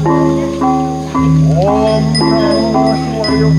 Om Namah Shivaya.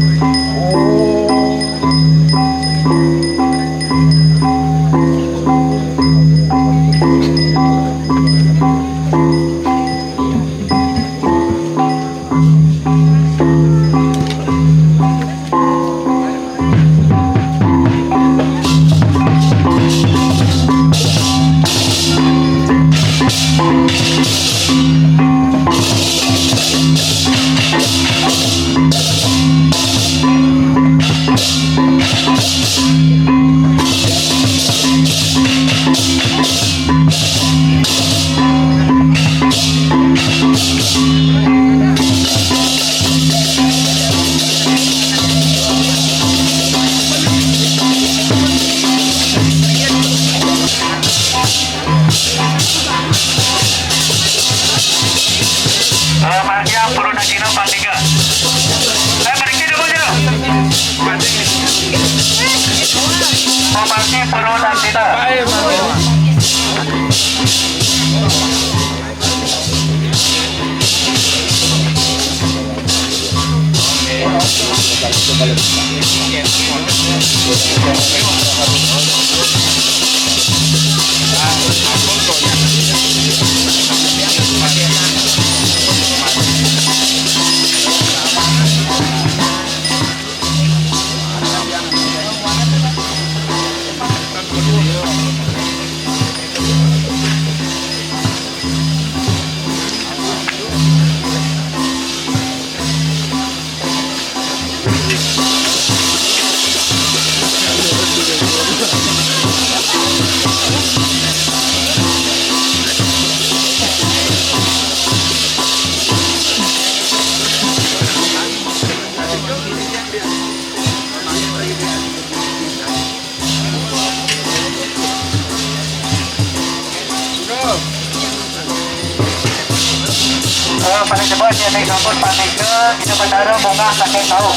Yang perlu nagino pantiga. Berhenti dulu dulu. Pemangki perlu nagino. Paling cepat ya naik kampus panik ke kita bandara bunga sakit tahu.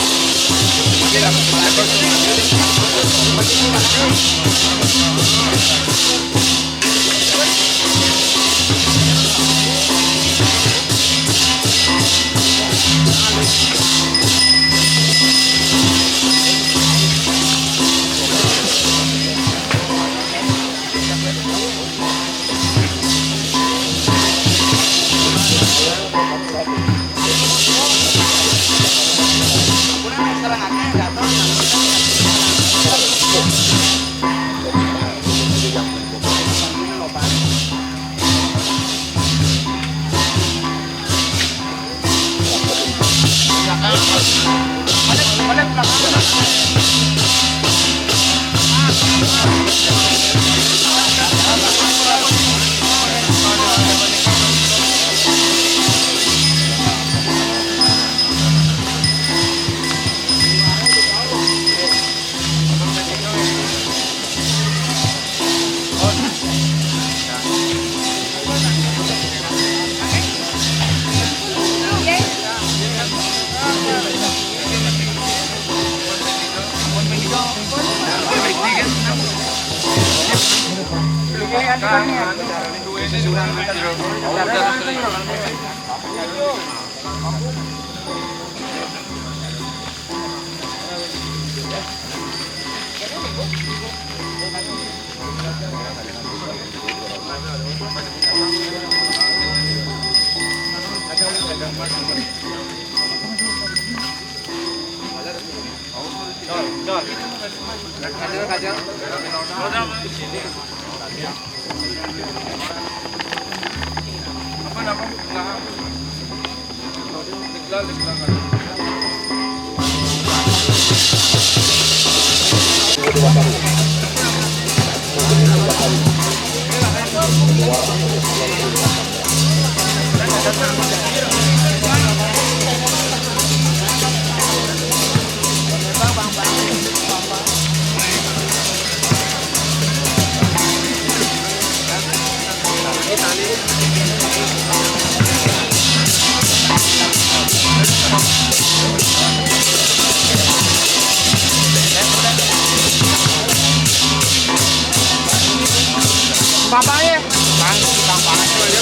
Bapaknya, bang, gampang aja.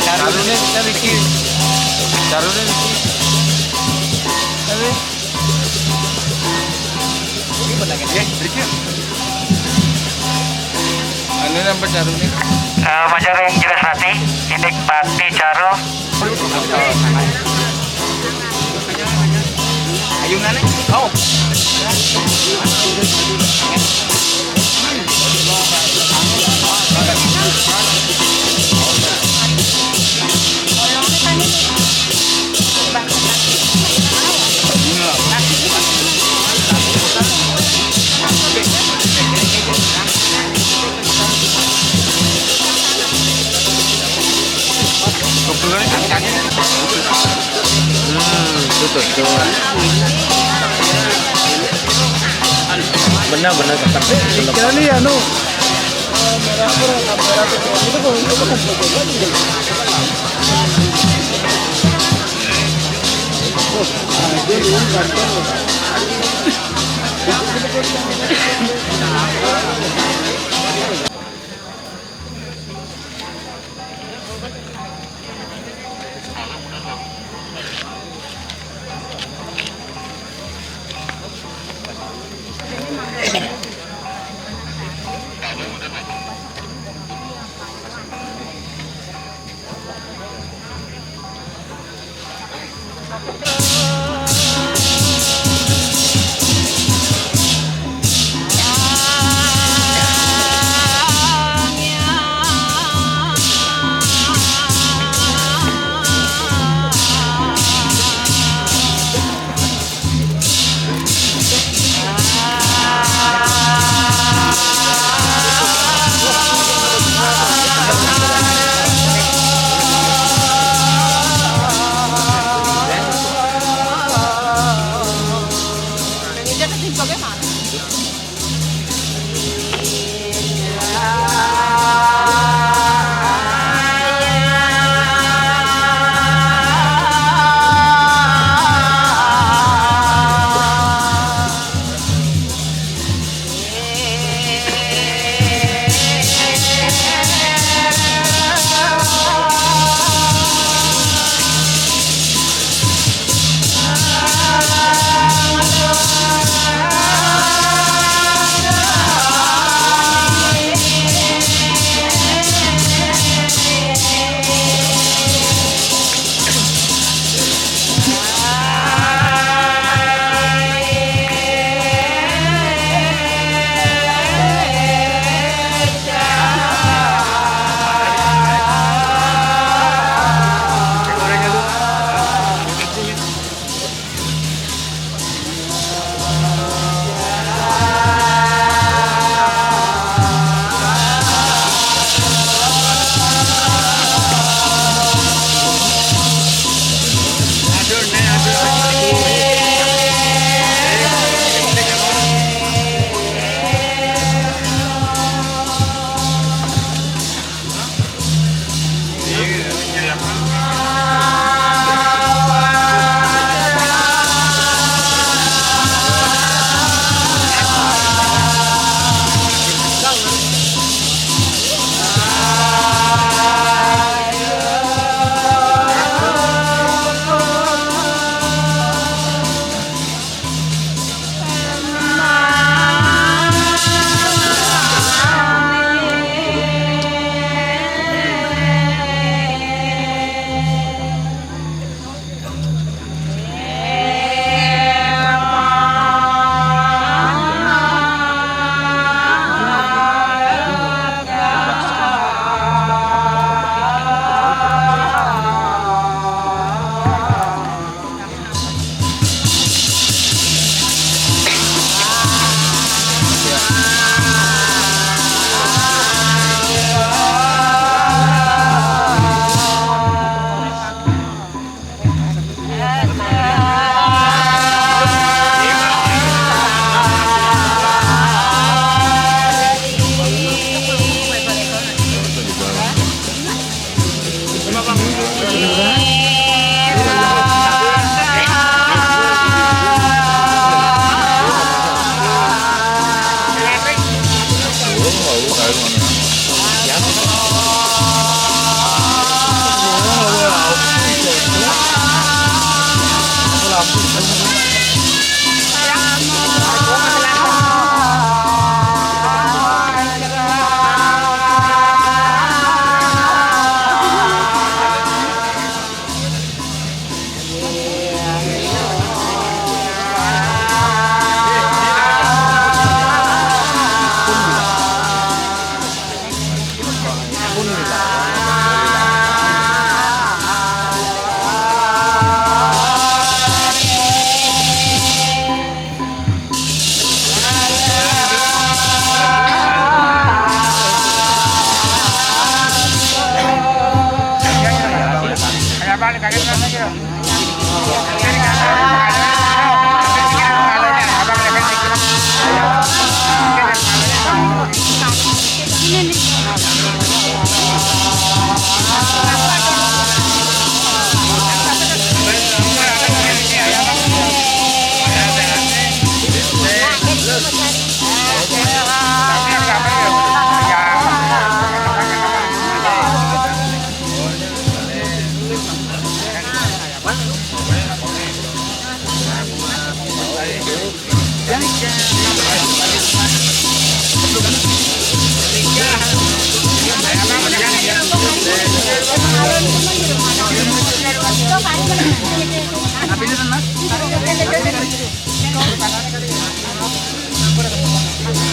Charunnya kita Ricky. Charunnya Ricky. Tapi Ricky. Anu nampak Charunnya. Masyarakat yang jelas hati, Indik Pati Caro. Ayunan nih. Oh. Benar-benar sampai kira nih anu merah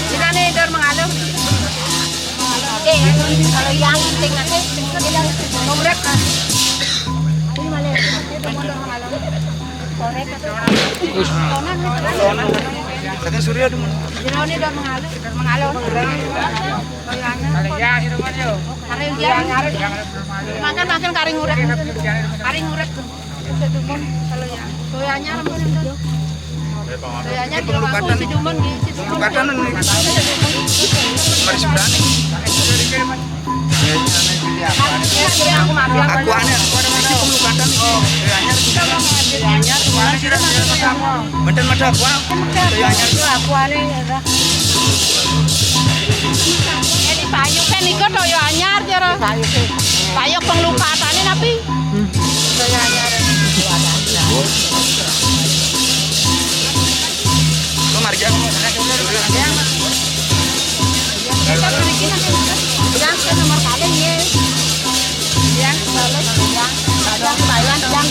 Sila ni Dor mengalun. Kalau yang penting nanti nomrek kan. Ini malah itu Dor mengalun. Sore Katanya Surya dulu. Jero ni Dor mengalun. Ya, itu mana yo? Karing dia. Makan karing urek. Karing urek. Sedumon kalau ya. Toyanya lembut itu. Toyanya di rumah si Dumon di situ. Lukatan nih. Mari sebelah nih. Aku makan. Aku aneh. Ini pelukatan nih. Benten macam aku. Aku aneh. Ini payung kan ikut toyo anyar jero. Payung penglukatane napi. Toyo anyar. Lo mari jangan. Yang ke nomor kalian ya. Yang balas yang bayar yang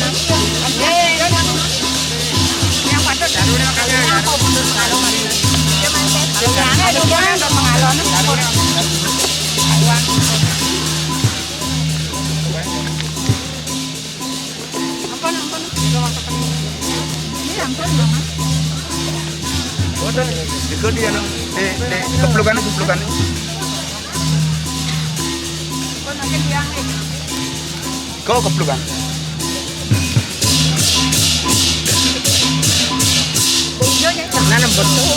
yang patut darurat kalian. Yang ada yang mengalon. Ampun. Ini ampun mama. Udah, ikut dia no. Keplukan. Kau nanti biang Kau keplukan. nanam betul.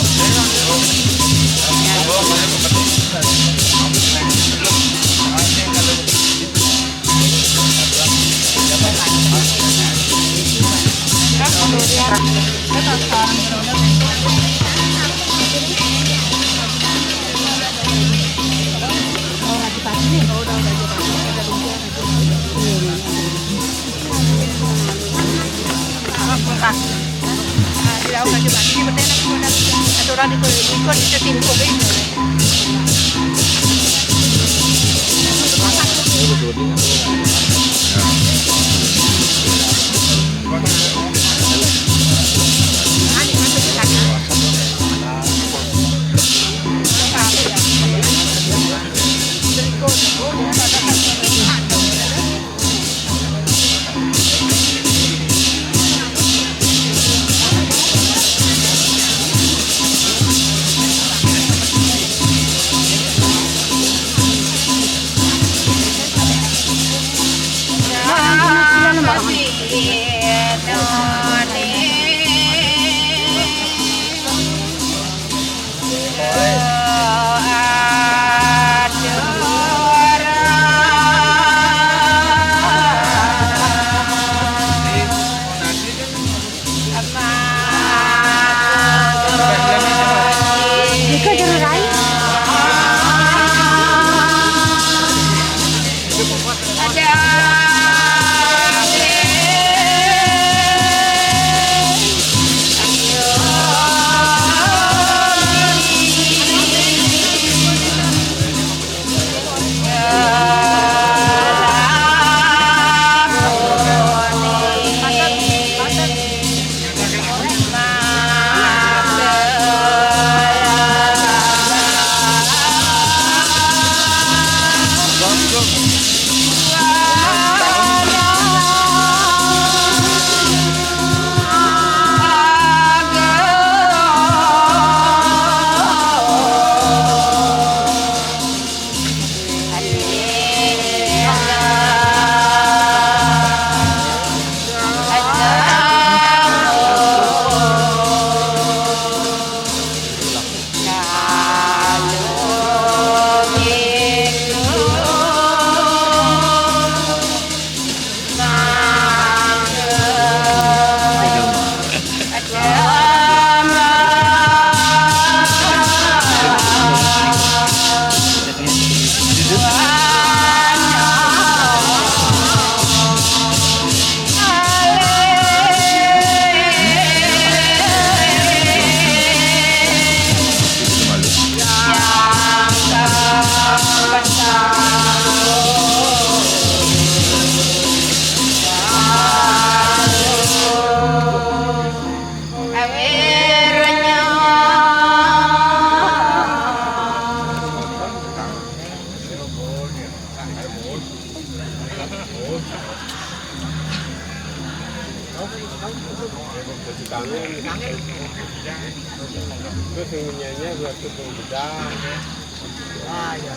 Terus yang nyanyi buat tepung gedang. Ah ya.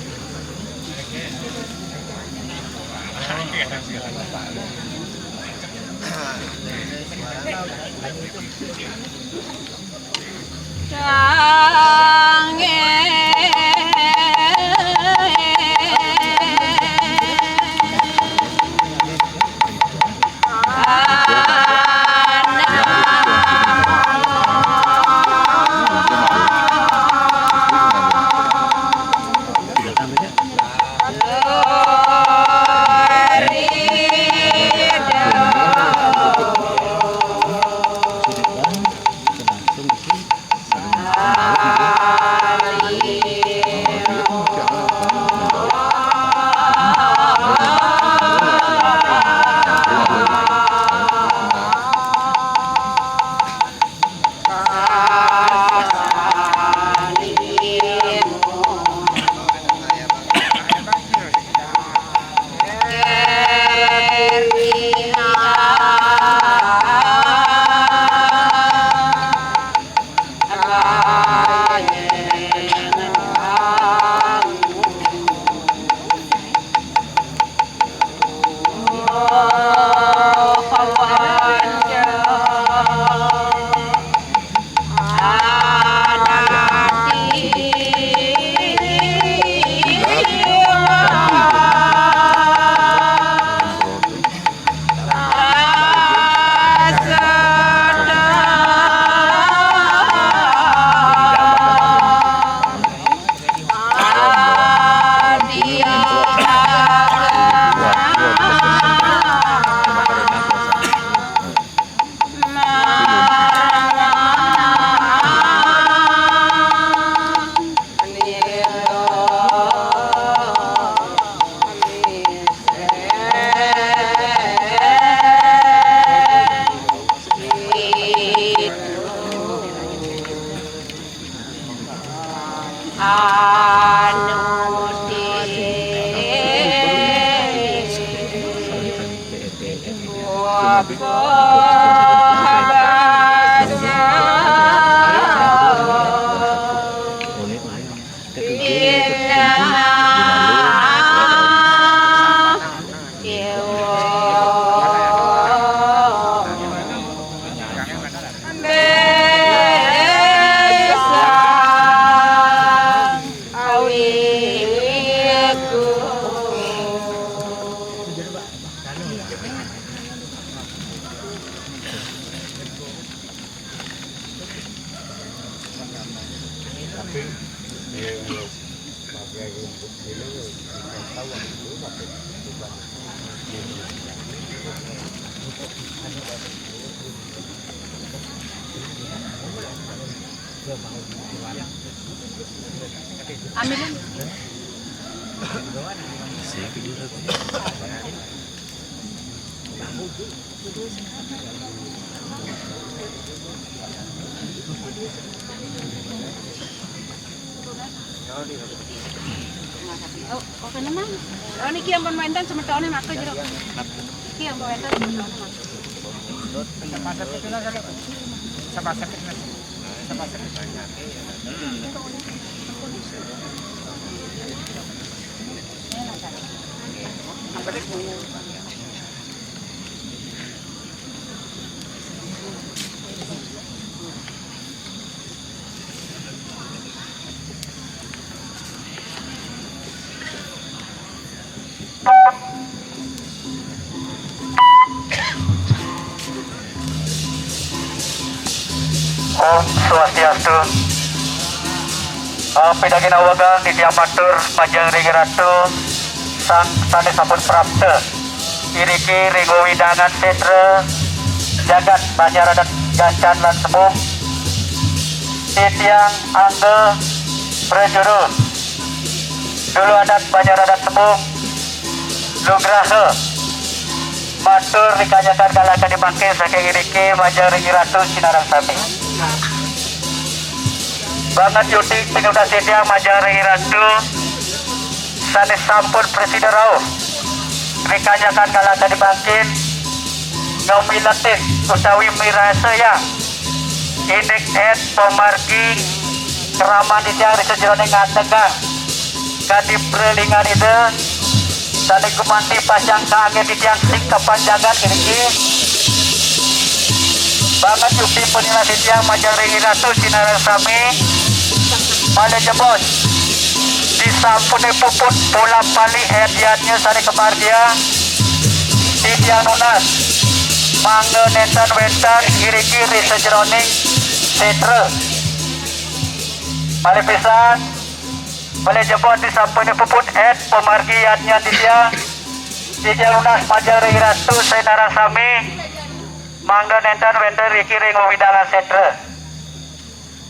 Ambilin. Oh, oke naman. Oh, niki yang pemaintan semetone maka jero. Niki yang pemaintan semetone maka. Sama-sama itu lah kalau sama-sama itu. Sama-sama itu. Om Swastiastu. Pidagina wagang di tiang matur Pajang Ringi Ratu sang sane sampun prapta iriki ringgo widangan setra jagat masyarakat gancan lan semuk titiang angge prejuru dulu adat masyarakat semuk lugrahe matur dikanyakan kalakan dibangke saking iriki Pajang Ringi Ratu Sinarang Sami banget yuting penyudah sedia Majang Ringi Ratu sanes sampun presiden rauh rikanyakan kalata dibangkin nomilatin utawi mirasa yang inik pemargi keraman dijang risejeroning ngategang kadi prelingan ide saling kumanti pasang kaangin dijang sing kepanjangan ini banget yupi penila dijang majang ringi ratu sinara sami pada jebos disampuni puput pola pali ediannya sari kebardia dijang nunas mangga nenten wentan kiri-kiri sejeroning setre balik pisan balik jebot disampuni puput pemargiannya dijang lunas majang ringi ratu sinara sami mangga nenten wentan kiri-kiri ngowidangan setre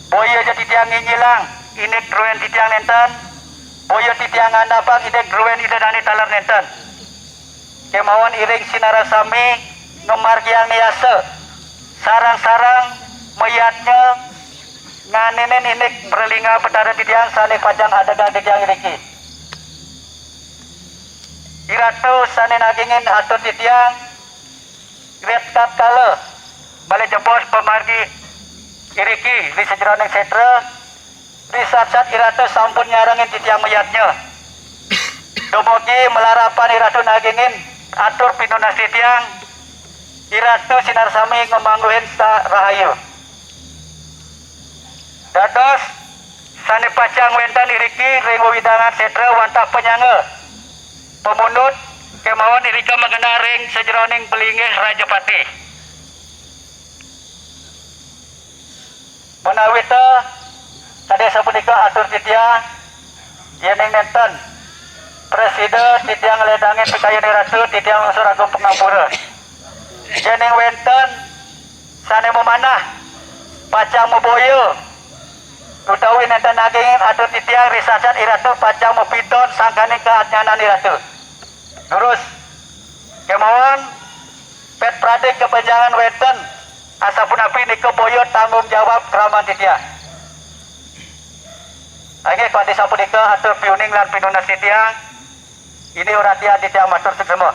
boyo jadi tiang ngilang ini gruen di tiang nenten boyo di tiang andapang ini gruen ide dani talar nenten kemauan iring sinara sami numargiang niase sarang-sarang mayatnya nganenen ini berlinga petara di tiang saling pajang adegan di tiang iriki iratu sanin agingin atur di tiang retkat kala balik jebos pemargi iriki di sejeroning setre risat-sat iratu sampun nyarangin di tiang mayatnya dumugi melarapan iratu nagingin atur pinunas di tiang iratu sinar sami ngomangguhin sa rahayu dados sani pacang wentan iriki ringu widangan setre wantah penyangga pemunut kemauan irika magana ring sejeroning belingih Rajapati menawita tadi sepunika atur titiang yening nenten presiden titiang ledangin pikayuni ratu titiang unsur agung pengampura yening wenten sane memanah pacang muboyo utawi nenten aging atur titiang risasat iratu pacang mupidon sangkani keadnyanan iratu terus kemauan pet pradik kepanjangan wenten asapun api nike boyo tanggung jawab keraman titia lagi kalau disapun nike atur piuning lan pinunas titia ini uratia titia matur semua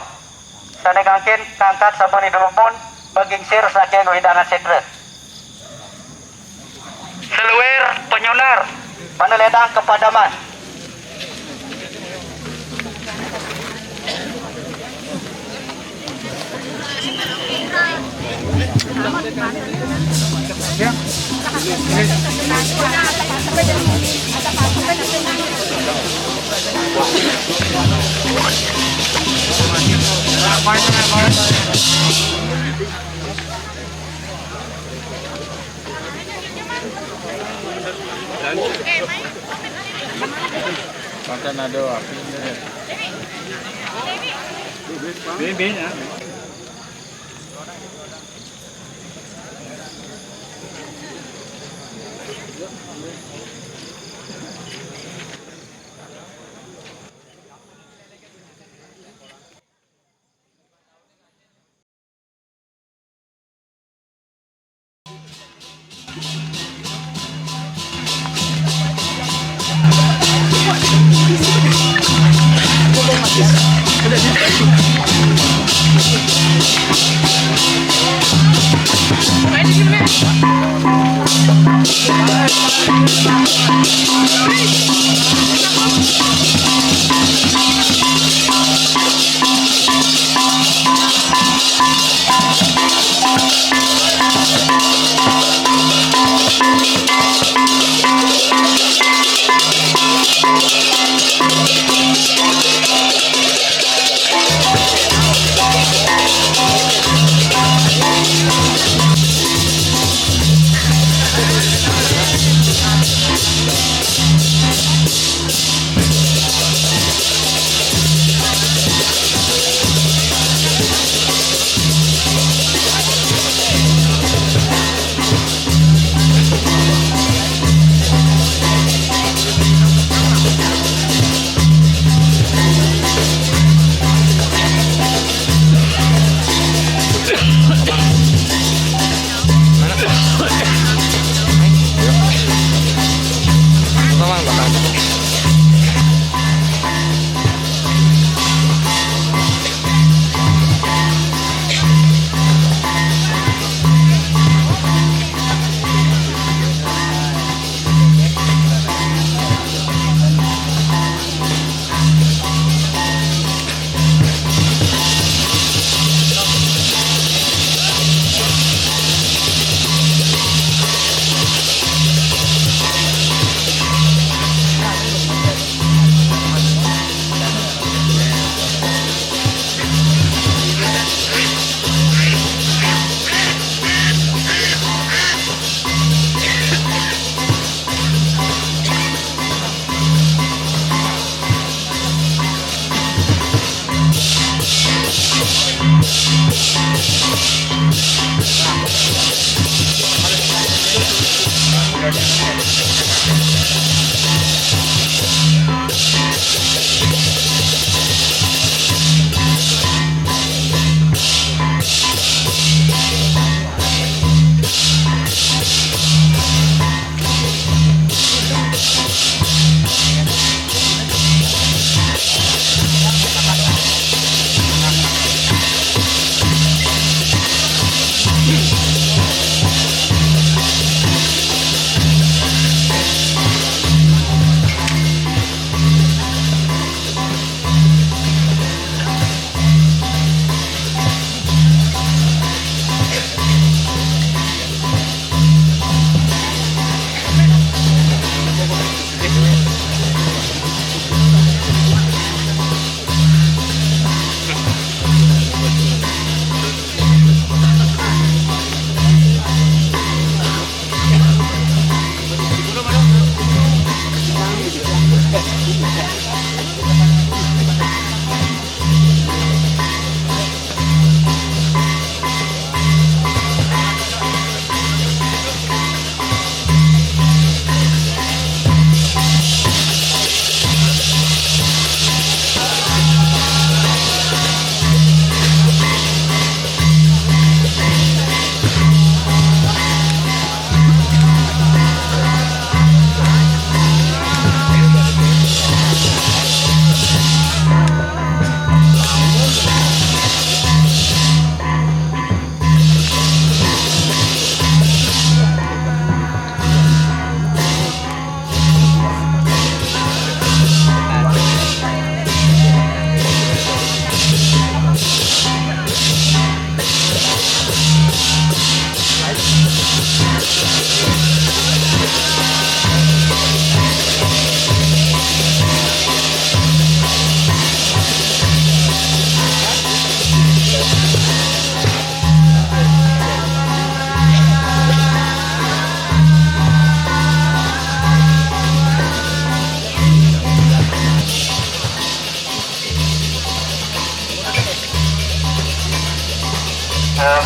sana ngangkin kangkat sabun hidupun bagingsir saking widangan setre seluwer penyunar paneledang kepadaman Ya. Makan ada api. Bebeknya.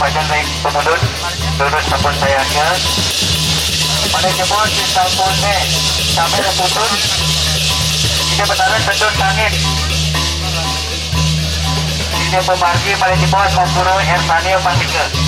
Majang baik pemudut lurus sampun sayangnya pada jemput di sampune sampai reputun tidak benaran tendun angin tidak pemargi pada jemput mampuro Ersanio Pantiga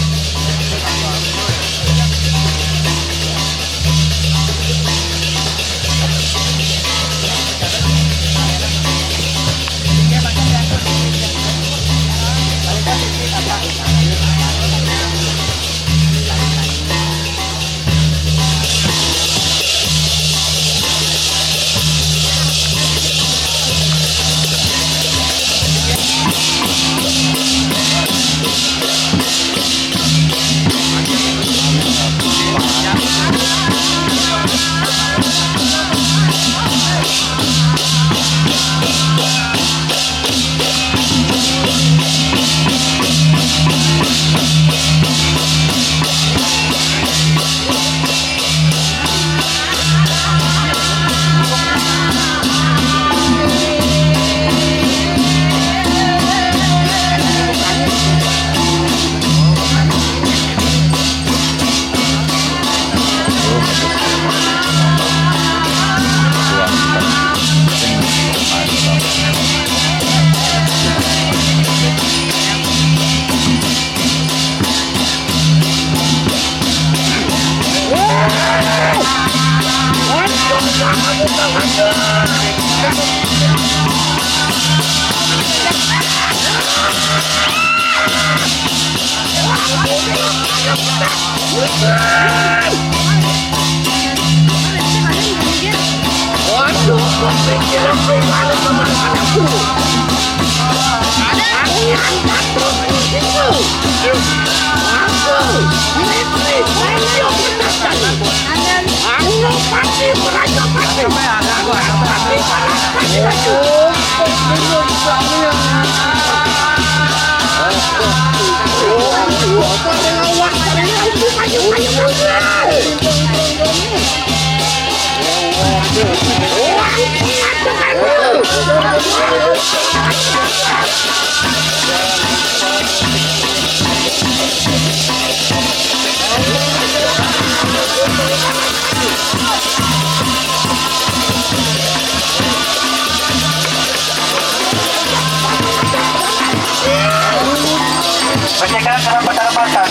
Bersihkan dengan pendapatan.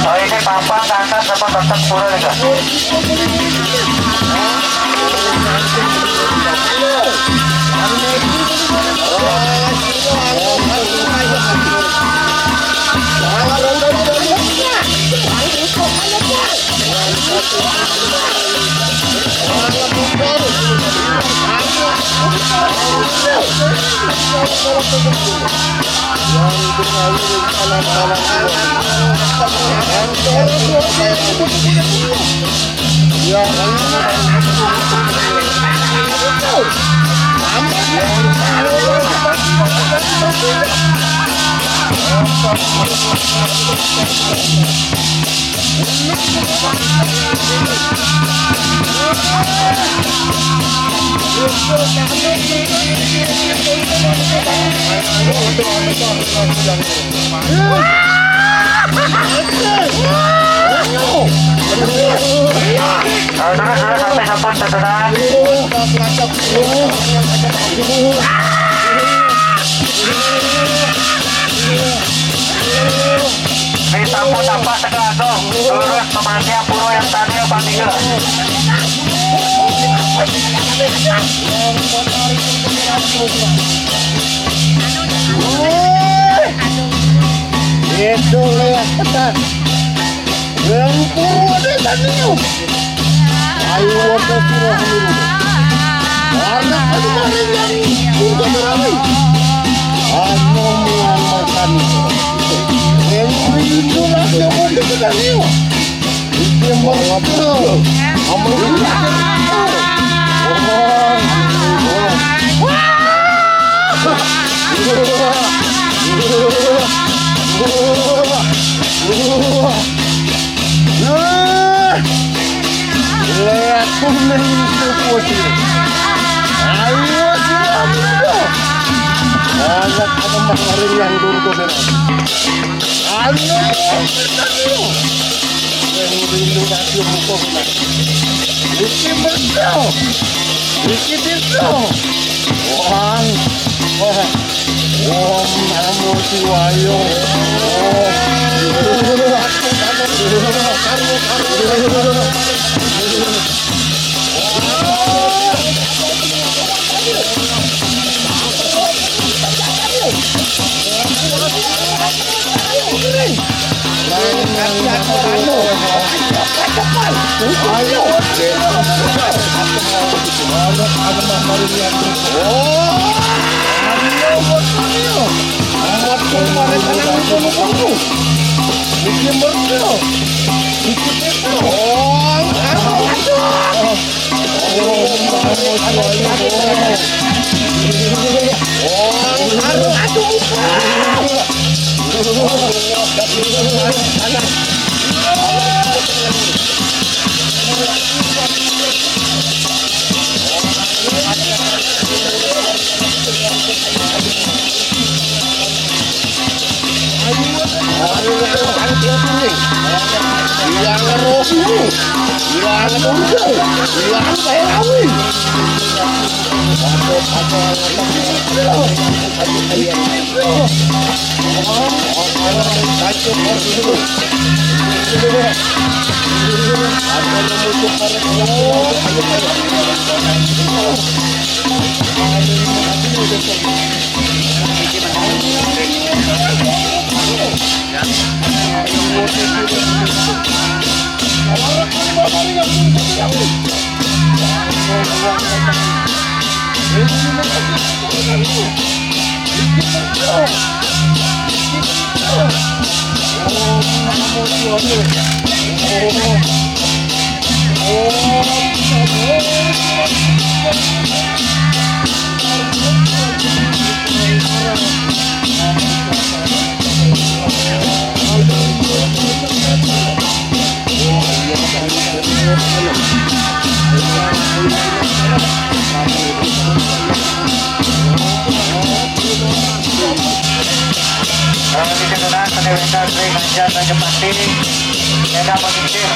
Oh ini pampang angkat sama tetap pura juga. Sudah sampai sampun saudara. Di sampun tampak Tegagung, lurus temannya Puro yang tadi Pantiga. Itu lewat ketat. Yang Puro ada tadi. Ayo waktu Puro dulu. Karena ada yang sudah beramai. Aku mengamalkan yang itu lah yang mau diketahui. Itu yang mau betul. Amal itu. Lihat kuning itu putih. Ayo siapa? Anak ada masalah yang dulu benar. Ayo, yang dulu kasih buku benar. Iki betul, iki betul. Wah, namo Siwayo. Thank you. Panjang Raja Pati, Medan Pesisir,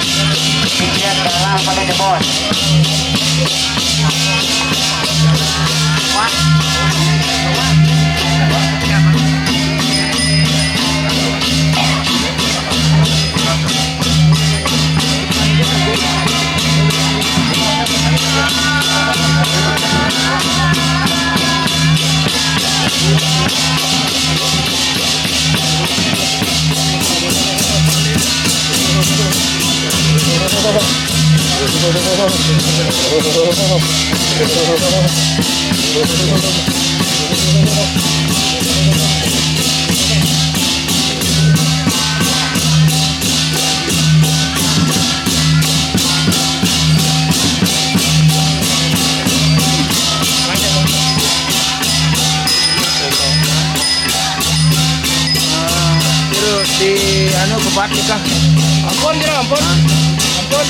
Pinggir Dalam pada Jemon. Di anu kebat nikah. Ampun kira ampun. Ampun.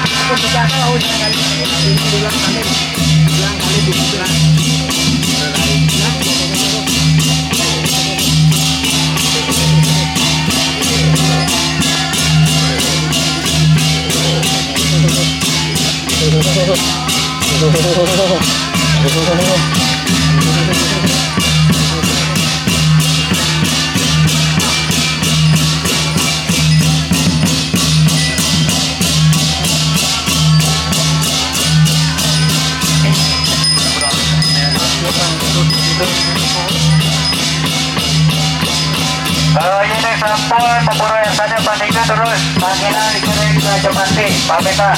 Aku bicara tahu kali. Bilang kali dibilang. Ini sampun pemburu yang tadi bandingkan terus panggilan dikirim ke Jemati, pamitan.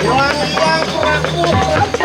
Yang kuraku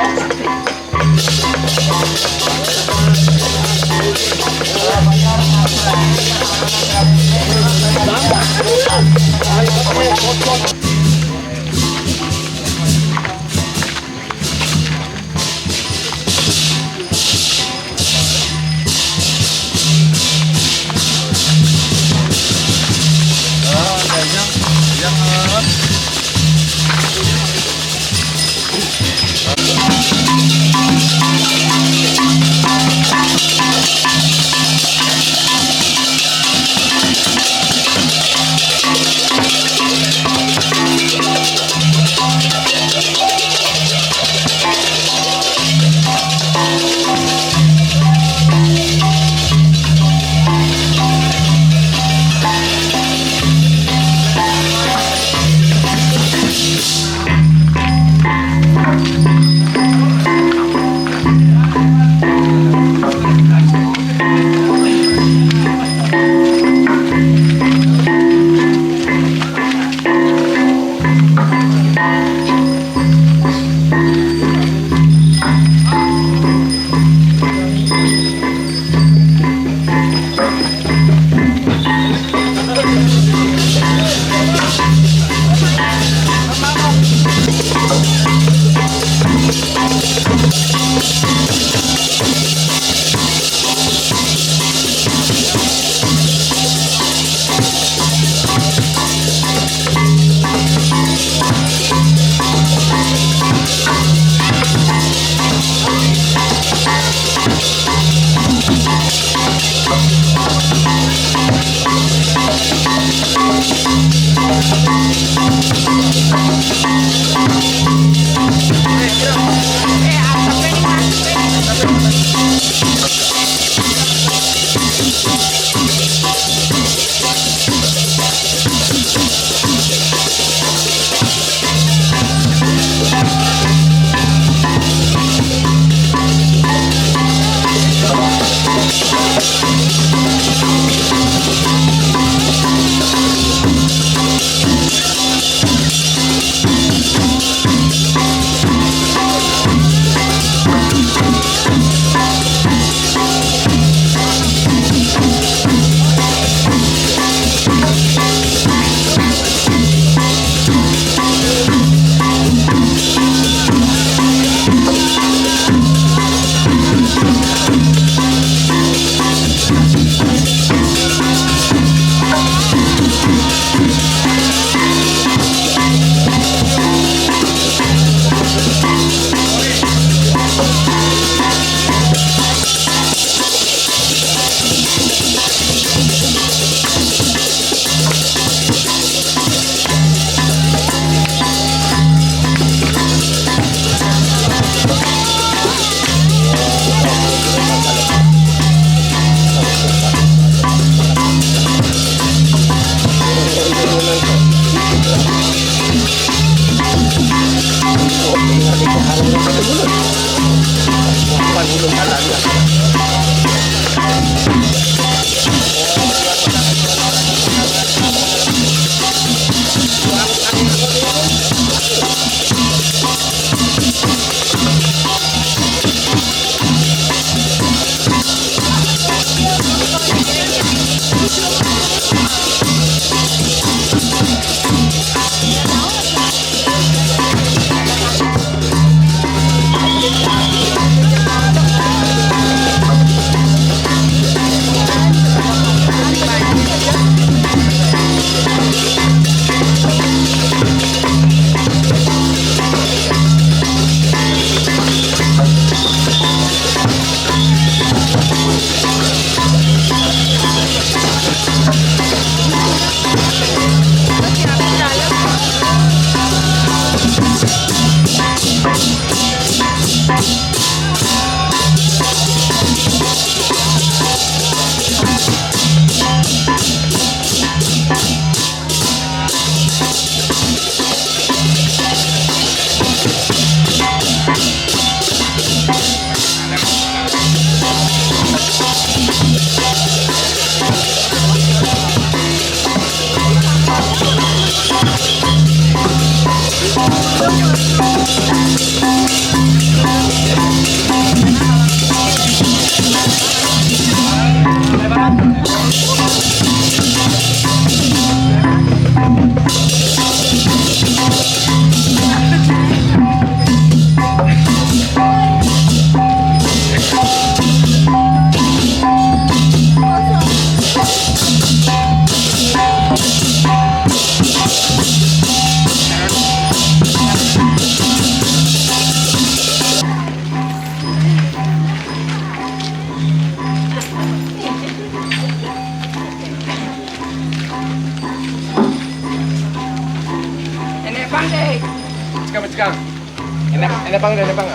Ini bang.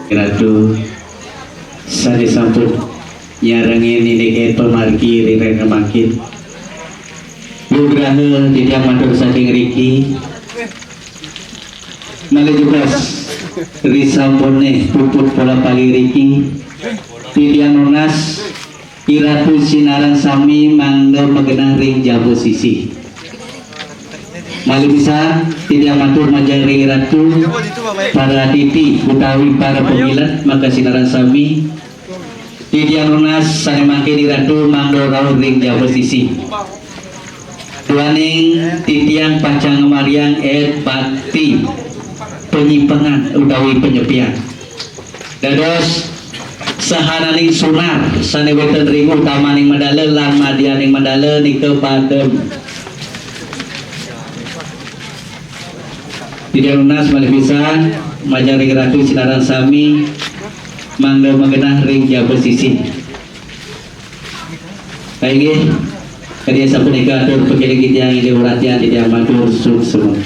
Ratu sari sampun nyarangin ini pemargi rireng makin Nugraha tidak matur saking Riki Malajubas risampone puput pola pagi Riki tidak nonas Iratu sinaran sami mangga pegenang ring jabu sisi Mali bisa tidak matur majang ring ratu para titi utawi para pemilat maka sinaran sami tidak nonas sane mangke di ratu mangga raur ring jabu sisi Duaning titiang pacang mariang pati penyimpangan utawi penyepian dados sahananing sunar saneweten ringu tamaning medale lan madianing medale nike padem tidak lunas malih pisan majang ring ratu sinaran sami mangga magenah ring jabe sisi kainggih kadia sapunika atur pekiling yang ini uratian tidak matur semua